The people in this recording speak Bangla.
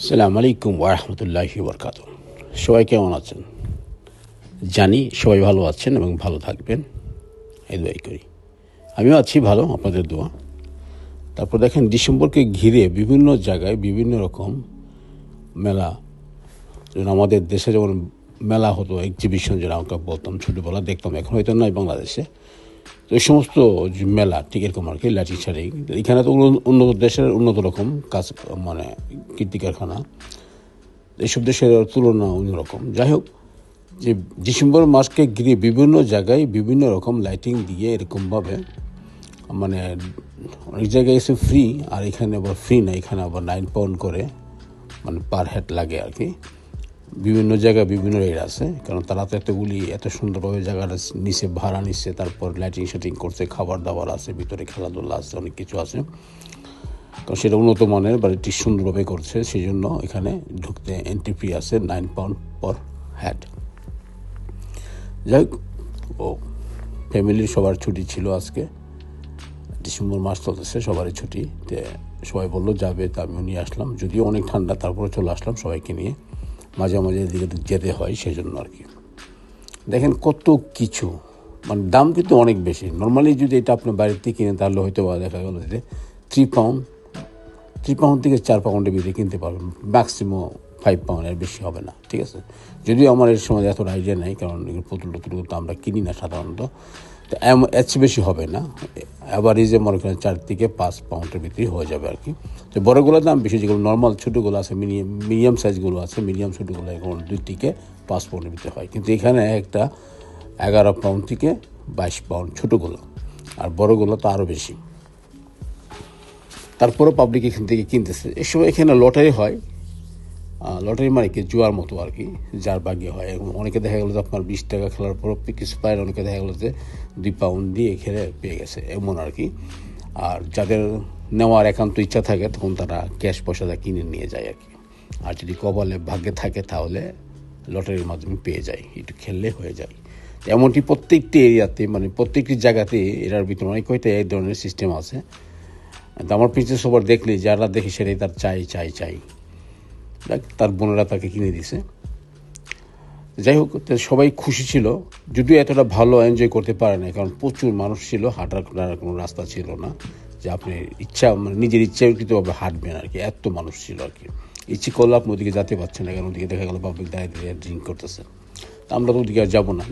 আসসালামু আলাইকুম ওয়া রাহমাতুল্লাহি ওয়া বারাকাতুহু। সবাই কেমন আছেন? জানি সবাই ভালো আছেন এবং ভালো থাকবেন, এই দোয়াই করি। আমিও আছি ভালো, আপনাদের দোয়া। তারপর দেখেন ডিসেম্বরকে ঘিরে বিভিন্ন জায়গায় বিভিন্ন রকম মেলা, যেমন আমাদের দেশে যেমন মেলা হতো, এক্সিবিশন যেটা আমরা বলতাম, ছোটোবেলা দেখতাম, এখন হয়তো নয় বাংলাদেশে। তো এই সমস্ত যে মেলা ঠিক এরকম আর কি, লাঠি ছাড়ি। এখানে তো উন্নত দেশের উন্নত রকম কাজ, মানে কীর্তি কারখানা, এইসব দেশের তুলনা অন্যরকম। যাই হোক, যে ডিসেম্বর মাসকে ঘিরে বিভিন্ন জায়গায় বিভিন্ন রকম লাইটিং দিয়ে এরকমভাবে, মানে অনেক জায়গায় এসে ফ্রি, আর এখানে আবার ফ্রি না, এখানে আবার 9 পাউন্ড করে, মানে পার হেড লাগে আর কি। বিভিন্ন জায়গায় বিভিন্ন রেট আছে, কারণ তারা তো এতগুলি এত সুন্দরভাবে জায়গাটা নিচে ভাড়া নিচ্ছে, তারপর লাইটিং সেটিং করছে, খাবার দাবার আছে, ভিতরে খেলাধুলা আছে, অনেক কিছু আছে। কারণ সেটা উন্নত মানের বা এটি সুন্দরভাবে করছে, সেই জন্য এখানে ঢুকতে এন্ট্রি ফি আছে 9 পাউন্ড পার হেড। যাই হোক, ও ফ্যামিলির সবার ছুটি ছিল আজকে, ডিসেম্বর মাস চলতেছে, সবারই ছুটি। তে সবাই বললো যাবে, তা আমিও নিয়ে আসলাম, যদিও অনেক ঠান্ডা, তারপরে চলে আসলাম সবাইকে নিয়ে। মাঝে মাঝে এদিকে যেতে হয়, সেই জন্য আর কি। দেখেন কত কিছু, মানে দাম কিন্তু অনেক বেশি। নর্মালি যদি এটা আপনার বাইরের থেকে কিনেন তাহলে হয়তো দেখা গেলো যে 3 পাউন্ড থেকে 4 পাউন্ডের ভিতরে কিনতে পারবেন, ম্যাক্সিমাম 5 পাউন্ডের বেশি হবে না, ঠিক আছে। যদিও আমার এর সময় এত আইডিয়া নেই, কারণ পুতুল টুতুল তো আমরা কিনি না সাধারণত, তো এর চেয়ে বেশি হবে না। অ্যাভারেজে মনে করেন 4 থেকে 5 পাউন্ডের ভিতরেই হয়ে যাবে আর কি। তো বড়োগুলোর দাম বেশি, যেগুলো নর্মাল ছোটোগুলো আছে, মিডিয়াম সাইজগুলো আছে, মিডিয়াম ছোটোগুলো এগুলো 2 থেকে 5 পাউন্ডের ভিতরে হয়। কিন্তু এখানে একটা 11 পাউন্ড থেকে 22 পাউন্ড ছোটোগুলো, আর বড়োগুলো তো আরও বেশি। তারপরেও পাবলিক এখান থেকে কিনতেছে। এই সময় এখানে লটারি হয়, লটারি মানে কি জুয়ার মতো আর কি, যার ভাগ্যে হয়। এবং অনেকে দেখা গেলো যে আপনার 20 টাকা খেলার পর কিছু পায়, অনেকে দেখা গেলো যে 2 পাউন্ড দিয়ে খেলে পেয়ে গেছে, এমন আর কি। আর যাদের নেওয়ার একান্ত ইচ্ছা থাকে তখন তারা ক্যাশ পয়সাটা কিনে নিয়ে যায় আর কি। আর যদি কপালে ভাগ্যে থাকে তাহলে লটারির মাধ্যমে পেয়ে যায়, একটু খেললে হয়ে যায়। এমনটি প্রত্যেকটি এরিয়াতে, মানে প্রত্যেকটি জায়গাতে এটার ভিতরে অনেক কয়টা এই ধরনের সিস্টেম আছে। তো আমার পিছিয়ে সবার দেখলে যারা দেখি সেটাই তার চাই। তার বোনেরা তাকে কিনে দিছে। যাই হোক, সবাই খুশি ছিল, যদিও এতটা ভালো এনজয় করতে পারে না, কারণ প্রচুর মানুষ ছিল, হাঁটার কোনো রাস্তা ছিল না যে আপনি ইচ্ছা, মানে নিজের ইচ্ছাকৃতভাবে হাঁটবেন আর কি, এত মানুষ ছিল আর কি। ইচ্ছে করলে আপনি ওদিকে যেতে পারছেন না, কারণ ওদিকে দেখা গেলো পাবলিক দাঁড়িয়ে ড্রিঙ্ক করতেছে। তা আমরা তো ওদিকে আর যাবো না।